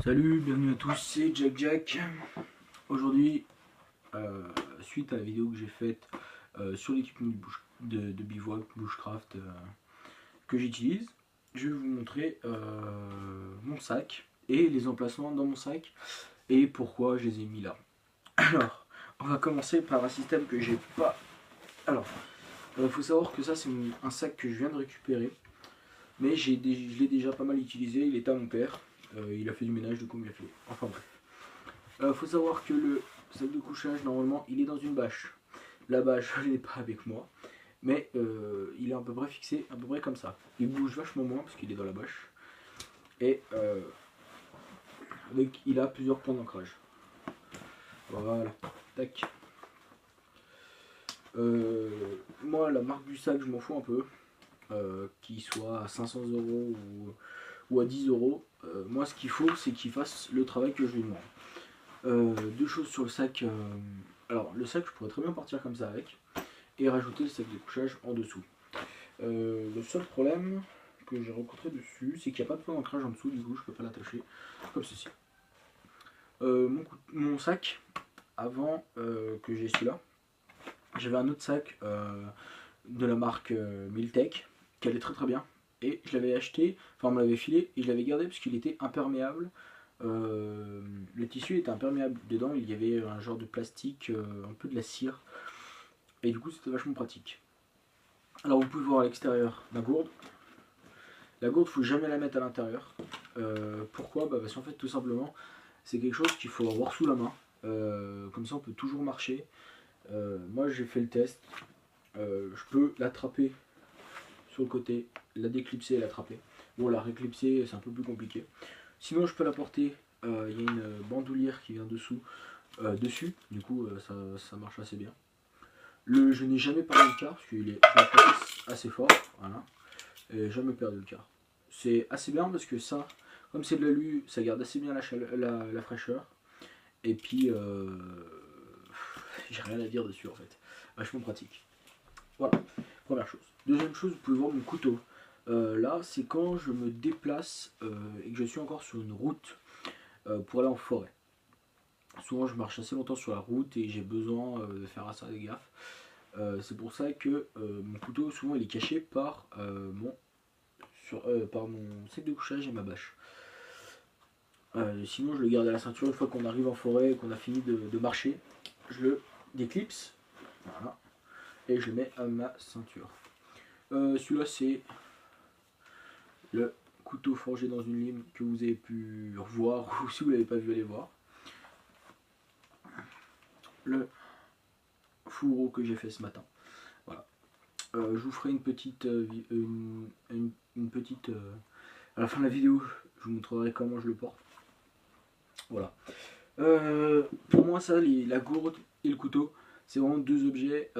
Salut, bienvenue à tous, c'est Jack. Aujourd'hui, suite à la vidéo que j'ai faite sur l'équipement de bivouac bushcraft que j'utilise, je vais vous montrer mon sac et les emplacements dans mon sac et pourquoi je les ai mis là. Alors, on va commencer par un système que j'ai pas. Alors, il faut savoir que ça c'est un sac que je viens de récupérer, mais je l'ai déjà pas mal utilisé, il est à mon père. Il a fait du ménage, du coup il a fait. Enfin bref. Faut savoir que le sac de couchage, normalement, il est dans une bâche. La bâche, je l'ai pas avec moi, mais il est à peu près fixé, à peu près comme ça. Il bouge vachement moins parce qu'il est dans la bâche. Et il a plusieurs points d'ancrage. Voilà, tac. Moi, la marque du sac, je m'en fous un peu. Qu'il soit à 500 € ou à 10 euros. Moi, ce qu'il faut, c'est qu'il fasse le travail que je lui demande. Deux choses sur le sac. Alors, le sac, je pourrais très bien partir comme ça avec et rajouter le sac de couchage en dessous. Le seul problème que j'ai rencontré dessus, c'est qu'il n'y a pas de point d'ancrage en dessous, du coup, je peux pas l'attacher comme ceci. Mon sac, avant que j'ai celui-là, j'avais un autre sac de la marque Miltech qui allait très très bien. Et je l'avais acheté, enfin on me l'avait filé et je l'avais gardé parce qu'il était imperméable. Le tissu était imperméable. Dedans il y avait un genre de plastique, un peu de la cire. Et du coup c'était vachement pratique. Alors vous pouvez voir à l'extérieur la gourde. La gourde, il ne faut jamais la mettre à l'intérieur. Pourquoi? Parce qu'en fait tout simplement c'est quelque chose qu'il faut avoir sous la main. Comme ça on peut toujours marcher. Moi j'ai fait le test. Je peux l'attraper sur le côté, la déclipser et l'attraper. Bon, la réclipser, c'est un peu plus compliqué. Sinon, je peux la porter. Il y a une bandoulière qui vient dessus. Du coup, ça marche assez bien. Je n'ai jamais perdu le quart parce qu'il est assez fort. Voilà. Et jamais perdu le quart. C'est assez bien parce que ça, comme c'est de l'alu, ça garde assez bien la fraîcheur. Et puis, j'ai rien à dire dessus en fait. Vachement pratique. Voilà, première chose. Deuxième chose, vous pouvez voir mon couteau. Là, c'est quand je me déplace et que je suis encore sur une route pour aller en forêt. Souvent, je marche assez longtemps sur la route et j'ai besoin de faire assez gaffe. C'est pour ça que mon couteau, souvent, il est caché par par mon sac de couchage et ma bâche. Sinon, je le garde à la ceinture une fois qu'on arrive en forêt et qu'on a fini de marcher. Je le déclipse, voilà, et je le mets à ma ceinture. Celui-là, c'est le couteau forgé dans une lime que vous avez pu revoir, ou si vous ne l'avez pas vu, allez voir. Le fourreau que j'ai fait ce matin. Voilà. Je vous ferai une petite à la fin de la vidéo, je vous montrerai comment je le porte. Voilà. Pour moi, ça, la gourde et le couteau, c'est vraiment deux objets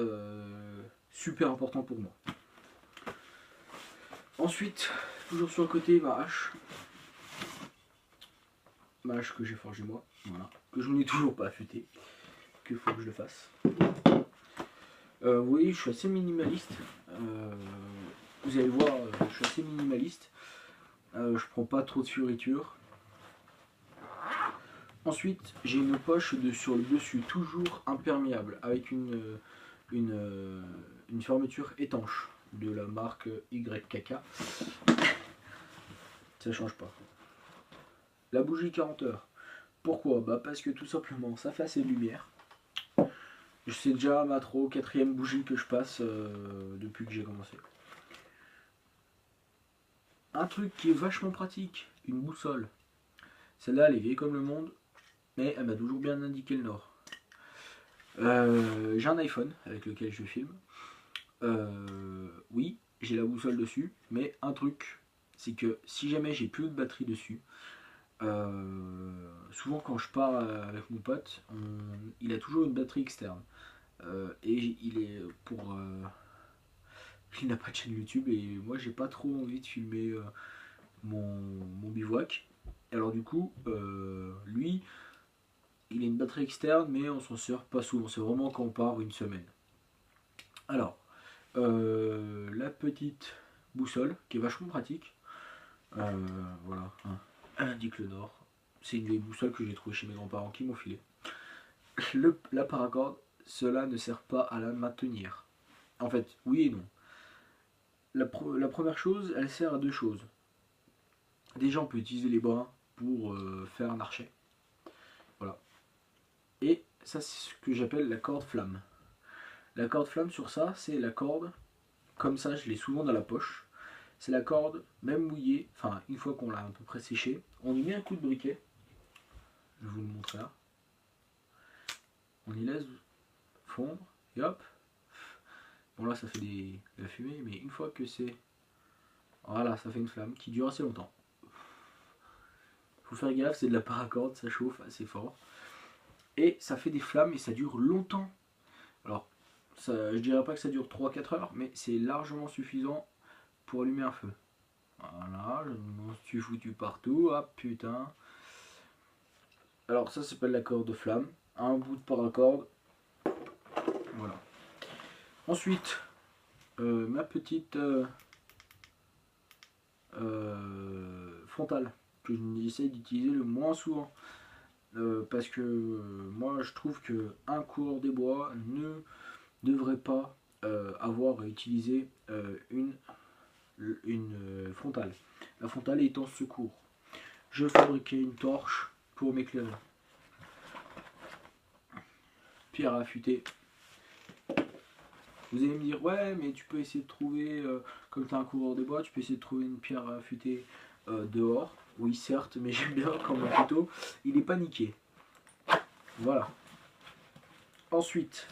super importants pour moi. Ensuite, toujours sur le côté, ma hache. Ma hache que j'ai forgée moi, voilà. Que je n'ai toujours pas affûtée, qu'il faut que je le fasse. Vous voyez, je suis assez minimaliste. Vous allez voir, je suis assez minimaliste. Je prends pas trop de fioritures. Ensuite, j'ai une poche sur le dessus, toujours imperméable, avec une fermeture étanche de la marque YKK. Ça change pas. La bougie 40 heures. Pourquoi? Parce que tout simplement, ça fait assez de lumière. C'est déjà ma 4e bougie que je passe depuis que j'ai commencé. Un truc qui est vachement pratique, une boussole. Celle-là, elle est vieille comme le monde, mais elle m'a toujours bien indiqué le nord. J'ai un iPhone avec lequel je filme. Oui, j'ai la boussole dessus, mais un truc, c'est que si jamais j'ai plus de batterie dessus, souvent quand je pars avec mon pote, il a toujours une batterie externe. Et il n'a pas de chaîne YouTube et moi j'ai pas trop envie de filmer mon bivouac. Alors du coup, lui, il a une batterie externe, mais on s'en sert pas souvent. C'est vraiment quand on part une semaine. Alors, la petite boussole qui est vachement pratique. Voilà, hein, elle indique le nord. c'est une vieille boussole que j'ai trouvée chez mes grands-parents qui m'ont filé. La paracorde, cela ne sert pas à la maintenir. En fait, oui et non. La première chose, elle sert à deux choses. Déjà, on peut utiliser les bras pour faire un archet. Voilà. Et ça, c'est ce que j'appelle la corde flamme. La corde flamme, sur ça, c'est la corde, comme ça, je l'ai souvent dans la poche. C'est la corde, même mouillée, enfin, une fois qu'on l'a à peu près séchée, on y met un coup de briquet. Je vais vous le montrer là. On y laisse fondre, et hop. Bon, là, ça fait de la fumée, mais une fois que c'est... Voilà, ça fait une flamme qui dure assez longtemps. Faut faire gaffe, c'est de la paracorde, ça chauffe assez fort. Et ça fait des flammes et ça dure longtemps. Alors, ça, je dirais pas que ça dure 3-4 heures, mais c'est largement suffisant pour allumer un feu. Voilà, je m'en suis foutu partout. Ah putain. Alors ça s'appelle la corde de flamme. Un bout de paracorde. Voilà. Ensuite, ma petite frontale que j'essaie d'utiliser le moins souvent. Parce que moi je trouve que un coureur des bois ne devrait pas avoir à utiliser une frontale. La frontale est en secours. Je fabriquais une torche pour m'éclairer. Pierre à affûter. Vous allez me dire, ouais, mais tu peux essayer de trouver, comme tu as un coureur des bois, tu peux essayer de trouver une pierre à affûter dehors. Oui, certes, mais j'aime bien quand mon couteau, il n'est pas niqué. Voilà. Ensuite,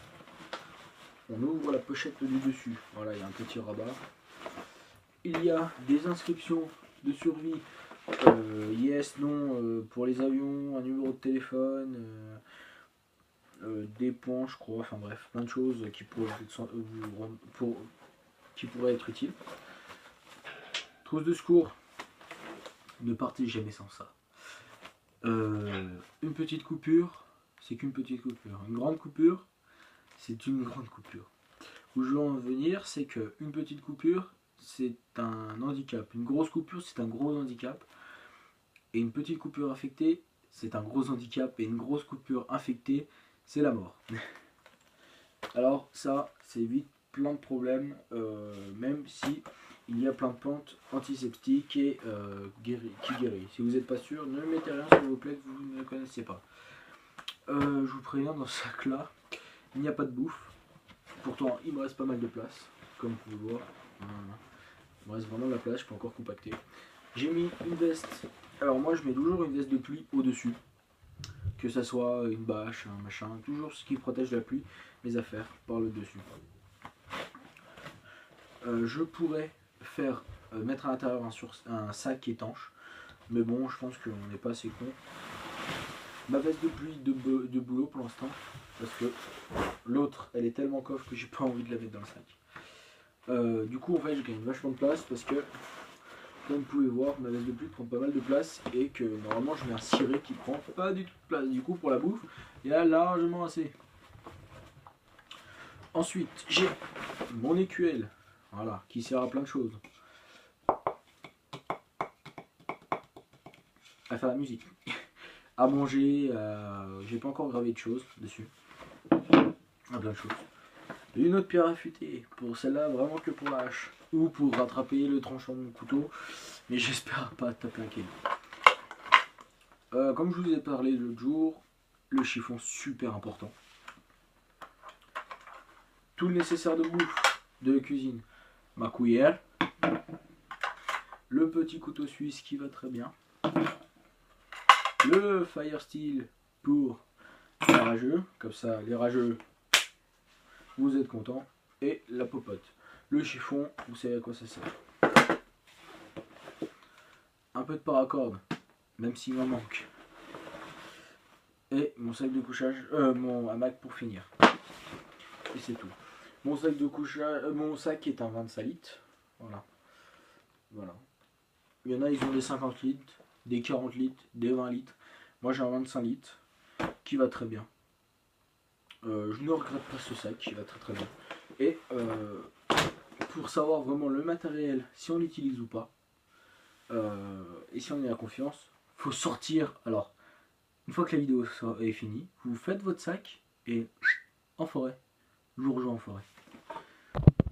on ouvre la pochette du dessus. Voilà, il y a un petit rabat. Il y a des inscriptions de survie. Yes, non, pour les avions, un numéro de téléphone, des points, je crois. Enfin bref, plein de choses qui pourraient être utiles. Trousse de secours. Ne partez jamais sans ça. Une petite coupure, c'est qu'une petite coupure. Une grande coupure, c'est une grande coupure. Où je veux en venir, c'est qu'une petite coupure, c'est un handicap. Une grosse coupure, c'est un gros handicap. Et une petite coupure infectée, c'est un gros handicap. Et une grosse coupure infectée, c'est la mort. Alors ça, c'est évite plein de problèmes, même si il y a plein de plantes antiseptiques et qui guérissent. Si vous n'êtes pas sûr, ne mettez rien sur vos plaies que vous ne connaissez pas. Je vous préviens, dans ce sac-là, il n'y a pas de bouffe. Pourtant, il me reste pas mal de place, comme vous pouvez voir. Il me reste vraiment de la place, je peux encore compacter. J'ai mis une veste. Alors moi, je mets toujours une veste de pluie au-dessus. Que ça soit une bâche, un machin, toujours ce qui protège la pluie, mes affaires, par le dessus. Je pourrais faire mettre à l'intérieur un sac étanche, mais bon, je pense qu'on n'est pas assez con. Ma veste de pluie de boulot pour l'instant, parce que l'autre, elle est tellement coffre que j'ai pas envie de la mettre dans le sac. Du coup, en fait, je gagne vachement de place parce que, comme vous pouvez voir, ma veste de pluie prend pas mal de place et que normalement, je mets un ciré qui prend pas du tout de place. Du coup, pour la bouffe, il y a largement assez. Ensuite, j'ai mon écuelle, voilà, qui sert à plein de choses. À faire la musique, à manger, j'ai pas encore gravé de choses dessus. À plein de choses. Une autre pierre affûtée, pour celle-là vraiment que pour la hache. Ou pour rattraper le tranchant de mon couteau, mais j'espère pas taper un câble. Comme je vous ai parlé l'autre jour, le chiffon super important. Tout le nécessaire de bouffe, de cuisine. Ma cuillère. Le petit couteau suisse qui va très bien. Le fire steel pour les rageux. Comme ça, les rageux, vous êtes contents. Et la popote. Le chiffon, vous savez à quoi ça sert. Un peu de paracorde, même s'il m'en manque. Et mon sac de couchage, mon hamac pour finir. Et c'est tout. Mon sac de couchage, mon sac est un 25 litres. Voilà. Voilà. Il y en a, ils ont des 50 litres, des 40 litres, des 20 litres. Moi j'ai un 25 litres qui va très bien. Je ne regrette pas ce sac qui va très très bien. Et pour savoir vraiment le matériel, si on l'utilise ou pas, et si on est à confiance, faut sortir. Alors, Une fois que la vidéo est finie, vous faites votre sac et en forêt. Je vous rejoins en forêt.